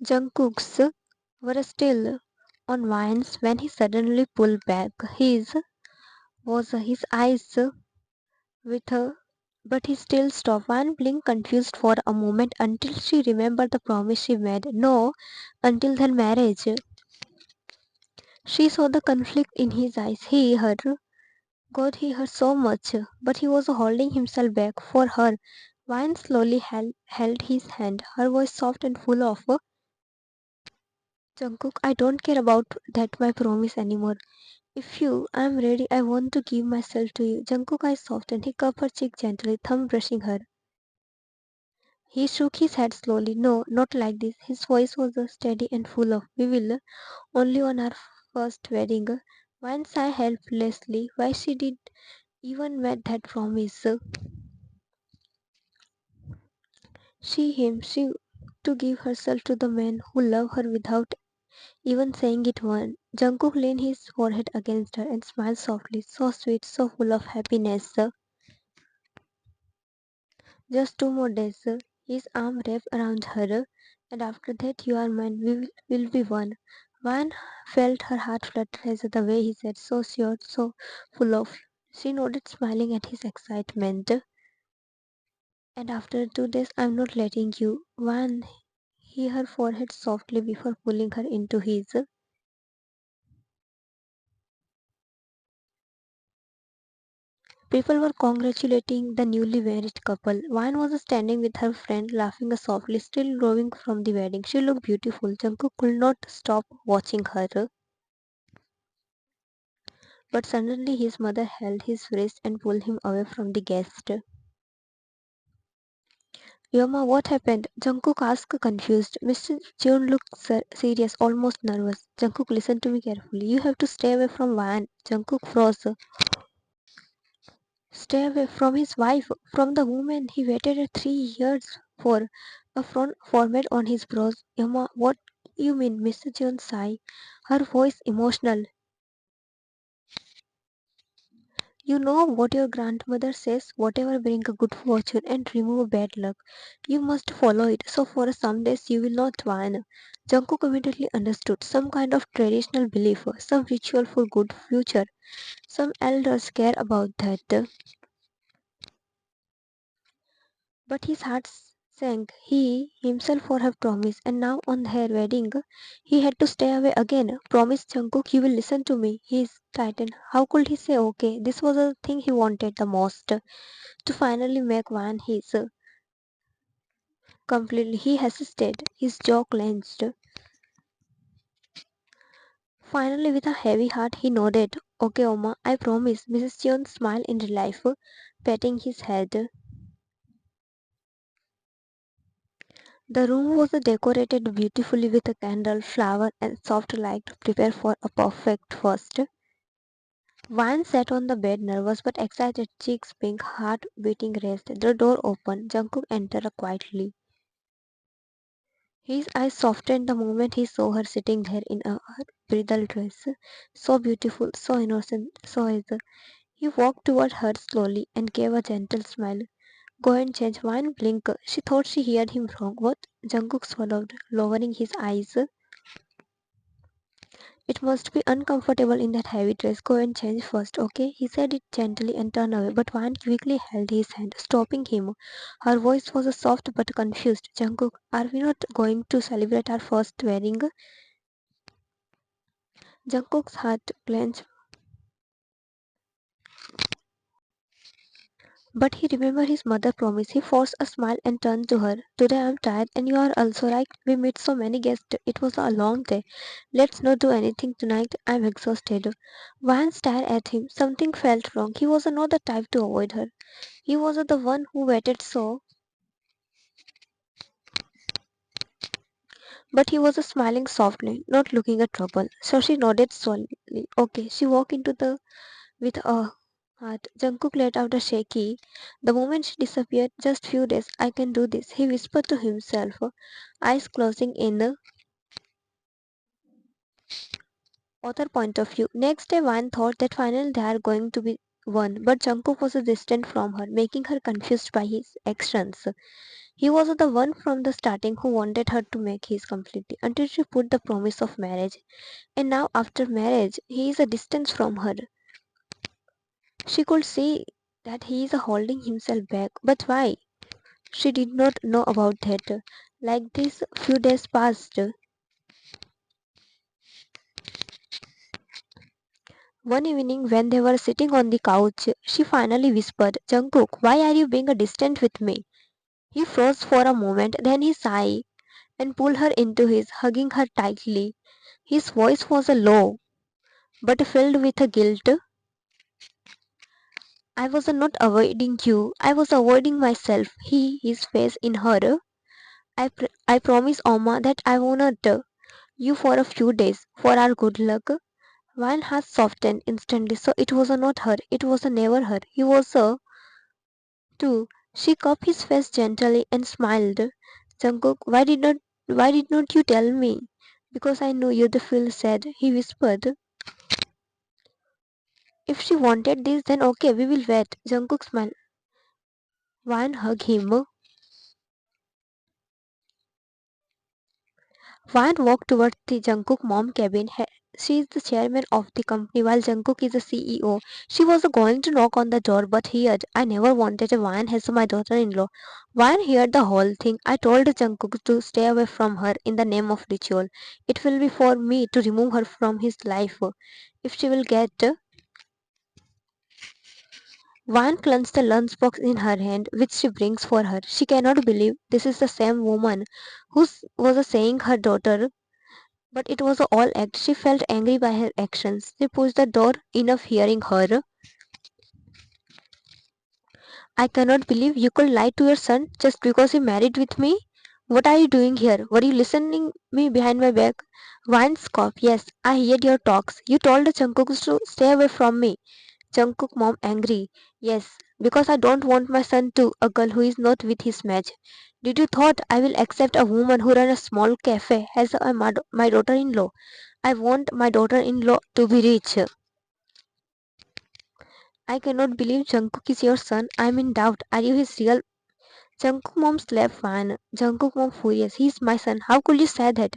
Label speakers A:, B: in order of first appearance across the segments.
A: Jungkook's were still on Vines when he suddenly pulled back. His eyes with her, but he still stopped. One blinked confused for a moment until she remembered the promise she made. No, until their marriage. She saw the conflict in his eyes. God, he hurt so much, but he was holding himself back for her. Vine slowly held his hand, her voice soft and full of Jungkook, I don't care about that my promise anymore. If you, I'm ready, I want to give myself to you. Jungkook eyes softened, he cupped her cheek gently, thumb brushing her. He shook his head slowly. No, not like this. His voice was steady and full of, we will only on our first wedding. Vine sighed helplessly. Why she did even made that promise? She to give herself to the man who loved her without even saying it once. Jungkook leaned his forehead against her and smiled softly, so sweet, so full of happiness. Just 2 more days. His arm wrapped around her, and after that you are mine. We will be one. Van felt her heart flutter as the way he said, so sure, so full of. She nodded, smiling at his excitement. And after 2 days, I'm not letting you. Van he her forehead softly before pulling her into his. People were congratulating the newly married couple. Vine was standing with her friend, laughing softly, still glowing from the wedding. She looked beautiful. Jungkook could not stop watching her. But suddenly his mother held his wrist and pulled him away from the guest. Yoma, what happened? Jungkook asked, confused. Mr. Jeon looked serious, almost nervous. Jungkook, listen to me carefully. You have to stay away from Vine. Jungkook froze. Stay away from his wife, from the woman he waited 3 years for. A frown formed on his brows. Yama, what you mean? Mr. John sighed, her voice emotional. You know what your grandmother says, whatever bring a good fortune and remove bad luck, you must follow it. So for some days you will not whine. Jungkook immediately understood some kind of traditional belief, some ritual for good future. Some elders care about that. But his heart sank. He himself for her promise, and now on her wedding, he had to stay away again. Promise Jungkook, you will listen to me. He is tightened. How could he say okay? This was the thing he wanted the most. To finally make Van his. Completely, he hesitated, his jaw clenched. Finally, with a heavy heart, he nodded. Okay, Oma, I promise. Mrs. Cheon smiled in relief, patting his head. The room was decorated beautifully with a candle, flower, and soft light to prepare for a perfect first. Van sat on the bed, nervous but excited, cheeks pink, heart beating raced. The door opened. Jungkook entered quietly. His eyes softened the moment he saw her sitting there in a bridal dress. So beautiful, so innocent, so easy. He walked toward her slowly and gave a gentle smile. Go and change. One blink. She thought she heard him wrong. What? Jungkook swallowed, lowering his eyes. It must be uncomfortable in that heavy dress. Go and change first, okay? He said it gently and turned away, but Wan quickly held his hand, stopping him. Her voice was soft but confused. Jungkook, are we not going to celebrate our first wedding? Jungkook's heart clenched, but he remembered his mother's promise. He forced a smile and turned to her. Today I'm tired and you are also right. We meet so many guests. It was a long day. Let's not do anything tonight. I'm exhausted. Van stared at him. Something felt wrong. He was not the type to avoid her. He was the one who waited so, but he was smiling softly, not looking at trouble. So she nodded slowly. Okay, she walked into the with a heart. Jungkook let out a shaky. The moment she disappeared, just few days, I can do this, he whispered to himself, eyes closing in the other point of view. Next day, Wan thought that finally they are going to be one, but Jungkook was distant from her, making her confused by his actions. He was the one from the starting who wanted her to make his completely until she put the promise of marriage. And now after marriage, he is a distance from her. She could see that he is holding himself back. But why? She did not know about that. Like this, few days passed. One evening, when they were sitting on the couch, she finally whispered, Jungkook, why are you being a distant with me? He froze for a moment, then he sighed and pulled her into his, hugging her tightly. His voice was a low, but filled with a guilt. I was not avoiding you, I was avoiding myself. His face in her. I promise Oma that I won't you for a few days for our good luck. Wine has softened instantly, so it was not her, it was never her. He was too. She cupped his face gently and smiled. Jungkook, why did not you tell me? Because I knew you'd feel sad, he whispered. If she wanted this, then okay, we will wait. Jungkook smiled. Wine hugged him. Wine walked towards the Jungkook mom cabin. She is the chairman of the company while Jungkook is the CEO. She was going to knock on the door but heard, I never wanted a Wine as my daughter-in-law. Wine heard the whole thing. I told Jungkook to stay away from her in the name of ritual. It will be for me to remove her from his life. If she will get Wine clenched the lunchbox in her hand, which she brings for her. She cannot believe this is the same woman who was saying her daughter. But it was all act. She felt angry by her actions. She pushed the door, enough hearing her. I cannot believe you could lie to your son just because he married with me. What are you doing here? Were you listening me behind my back? Vine scoffed. Yes, I heard your talks. You told the Jungkook to stay away from me. Jungkook mom angry. Yes, because I don't want my son to a girl who is not with his match. Did you thought I will accept a woman who run a small cafe as my daughter-in-law? I want my daughter-in-law to be rich. I cannot believe Jungkook is your son. I am in doubt. Are you his real? Jungkook mom slapped Van. Jungkook mom furious. He is my son. How could you say that?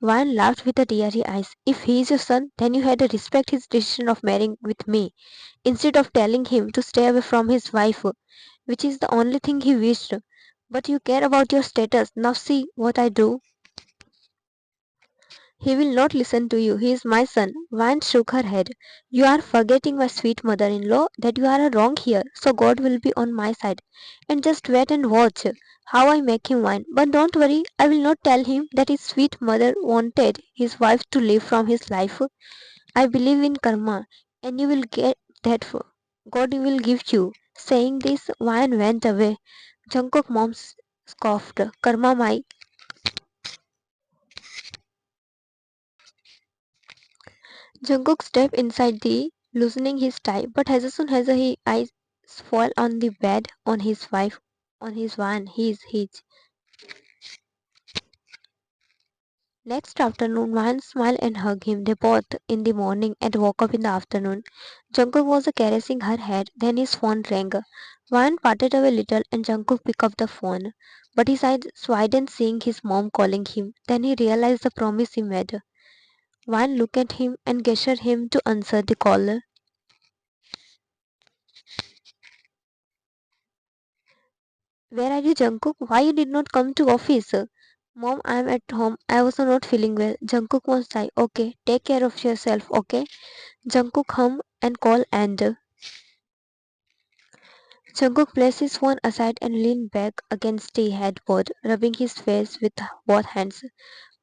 A: Van laughed with a teary eyes. If he is your son, then you had to respect his decision of marrying with me, instead of telling him to stay away from his wife, which is the only thing he wished. But you care about your status. Now see what I do. He will not listen to you. He is my son. Van shook her head. You are forgetting, my sweet mother-in-law, that you are wrong here. So God will be on my side. And just wait and watch how I make him whine. But don't worry, I will not tell him that his sweet mother wanted his wife to live from his life. I believe in karma, and you will get that God will give you. Saying this, Van went away. Jungkook mom scoffed. Karma, my. Jungkook stepped inside the loosening his tie, but as soon as his eyes fall on the bed on his van, his. Next afternoon, Van smiled and hugged him. They both in the morning and woke up in the afternoon. Jungkook was caressing her head. Then his phone rang. Van parted away little and Jungkook picked up the phone. But his eyes widened seeing his mom calling him. Then he realized the promise he made. Van looked at him and gestured him to answer the call. Where are you, Jungkook? Why you did not come to office? Mom, I am at home. I was not feeling well. Jungkook was like, okay, take care of yourself, okay? Jungkook hum and call and Jungkook placed his phone aside and leaned back against the headboard, rubbing his face with both hands.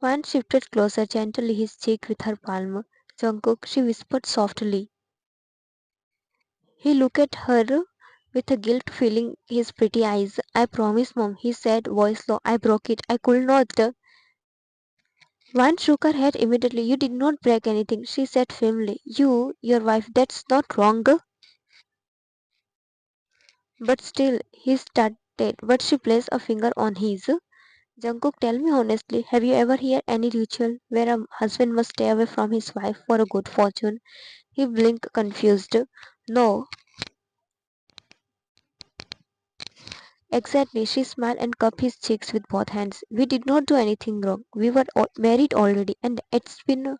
A: Wan shifted closer gently his cheek with her palm. Jungkook, she whispered softly. He looked at her with a guilt filling his pretty eyes. I promise, Mom, he said, voice low. I broke it. I could not. Wan shook her head immediately. You did not break anything, she said firmly. You, your wife, that's not wrong. But still, he started, but she placed a finger on his. Jungkook, tell me honestly, have you ever heard any ritual where a husband must stay away from his wife for a good fortune? He blinked confused. No, Exactly, she smiled and cupped his cheeks with both hands. We did not do anything wrong. We were married already, and it's been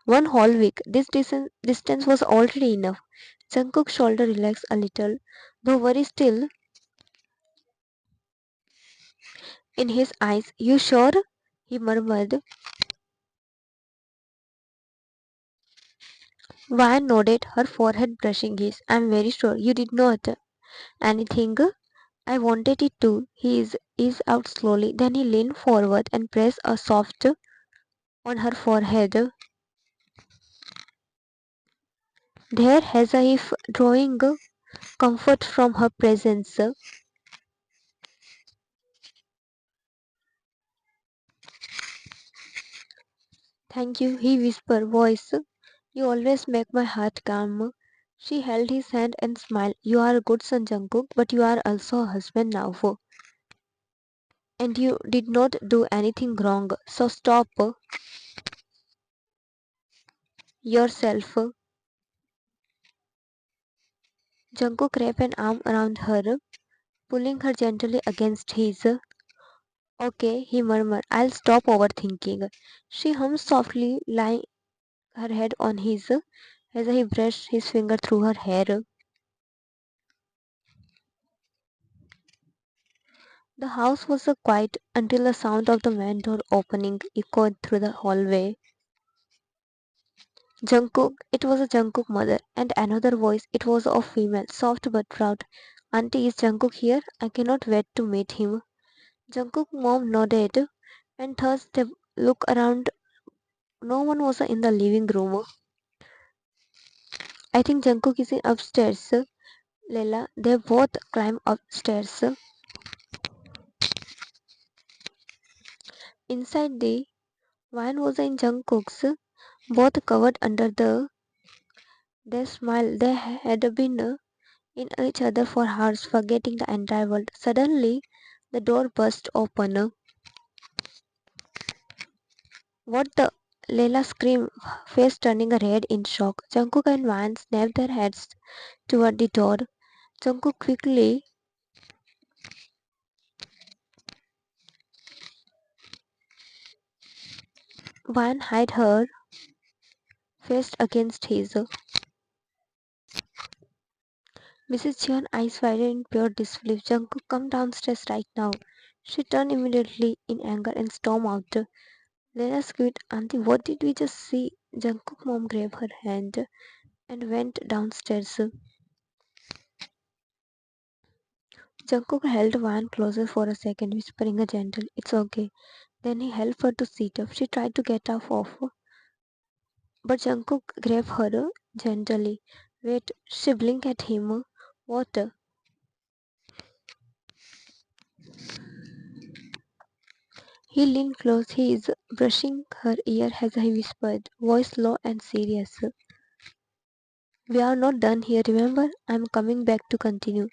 A: one whole week. This distance was already enough. Jungkook's shoulder relaxed a little, though worry still in his eyes. You sure? He murmured. Van nodded, her forehead brushing his. I'm very sure you did not. Anything? I wanted it to. He is out slowly. Then he leaned forward and pressed a soft on her forehead. There, as if drawing comfort from her presence. Thank you, he whispered, voice. You always make my heart calm. She held his hand and smiled. You are a good son, Jungkook, but you are also a husband now. And you did not do anything wrong. So stop yourself. Jungkook wrapped an arm around her, pulling her gently against his. Okay, he murmured, I'll stop overthinking. She hummed softly, lying her head on his as he brushed his finger through her hair. The house was quiet until the sound of the main door opening echoed through the hallway. Jungkook, it was a Jungkook mother, and another voice, it was of female, soft but proud. Auntie, is Jungkook here? I cannot wait to meet him. Jungkook mom nodded, and thus they looked around. No one was in the living room. I think Jungkook is in upstairs. Leila, they both climbed upstairs. Inside the van was in Jungkook's, both covered under their smile. They had been in each other for hours, forgetting the entire world. Suddenly, the door burst open. What the? Leila screamed, face turning red in shock. Jungkook and Van snapped their heads toward the door. Jungkook quickly Van hid her face against his. Mrs. Cheon eyes wide in pure disbelief. Jungkook, come downstairs right now. She turned immediately in anger and stormed out. Lena screamed, Auntie, what did we just see? Jungkook mom grabbed her hand and went downstairs. Jungkook held Van closer for a second, whispering a gentle, It's okay. Then he helped her to sit up. She tried to get up off, but Jungkook grabbed her gently. Wait, she blinked at him. What? He leaned close. He is brushing her ear as he whispered, voice low and serious. We are not done here, remember? I am coming back to continue.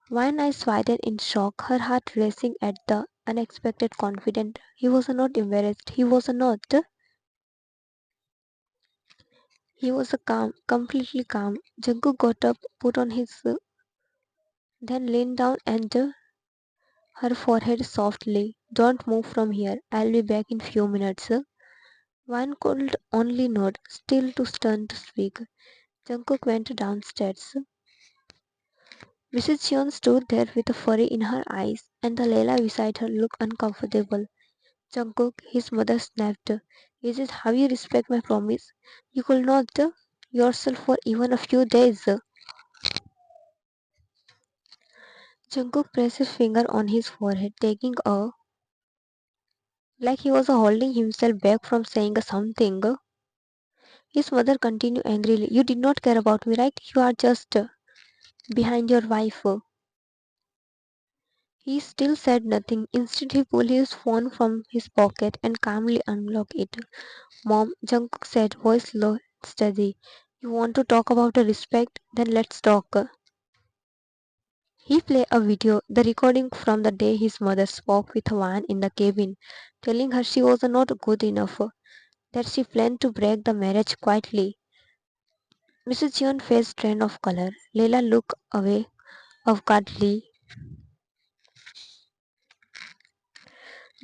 A: One eyes widened in shock, her heart racing at the unexpected confidence. He was not embarrassed. He was not. He was calm, completely calm. Jungkook got up, put on his, then leaned down and her forehead softly. Don't move from here. I'll be back in few minutes. One could only nod, still too stunned to speak. Jungkook went downstairs. Mrs. Cheon stood there with a fury in her eyes, and the Leila beside her looked uncomfortable. Jungkook, his mother snapped, Is this how you respect my promise? You could not yourself for even a few days. Jungkook pressed his finger on his forehead, taking a like he was holding himself back from saying something. His mother continued angrily, You did not care about me, right? You are just behind your wife. He still said nothing. Instead, he pulled his phone from his pocket and calmly unlocked it. Mom, Jungkook said, voice low, steady. You want to talk about a respect? Then let's talk. He played a video, the recording from the day his mother spoke with Wan in the cabin, telling her she was not good enough, that she planned to break the marriage quietly. Mrs. Jeon faced trend of color. Leila looked away awkwardly.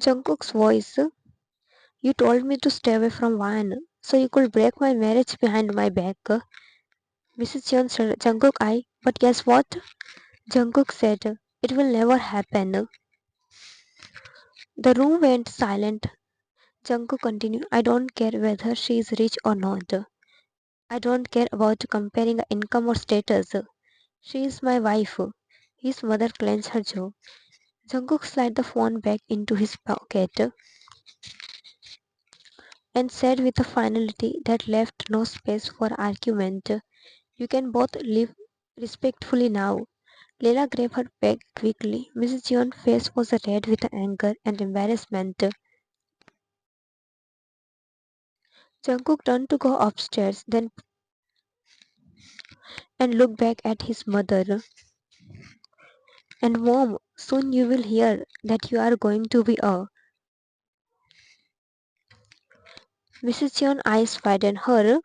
A: Jungkook's voice. You told me to stay away from Wan, so you could break my marriage behind my back. Mrs. Cheon said, Jungkook, but guess what? Jungkook said, it will never happen. The room went silent. Jungkook continued, I don't care whether she is rich or not. I don't care about comparing income or status. She is my wife. His mother clenched her jaw. Jungkook slid the phone back into his pocket and said with a finality that left no space for argument, you can both live respectfully now. Leila grabbed her bag quickly. Mrs. Jeon's face was red with anger and embarrassment. Jungkook turned to go upstairs, then and looked back at his mother. And mom, soon you will hear that you are going to be a. Mrs. Jeon's eyes widened. Her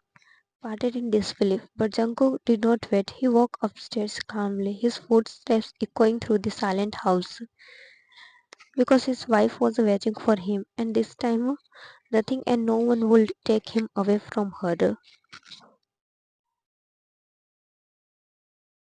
A: parted in disbelief, but Jungkook did not wait. He walked upstairs calmly, his footsteps echoing through the silent house, because his wife was waiting for him, and this time nothing and no one would take him away from her.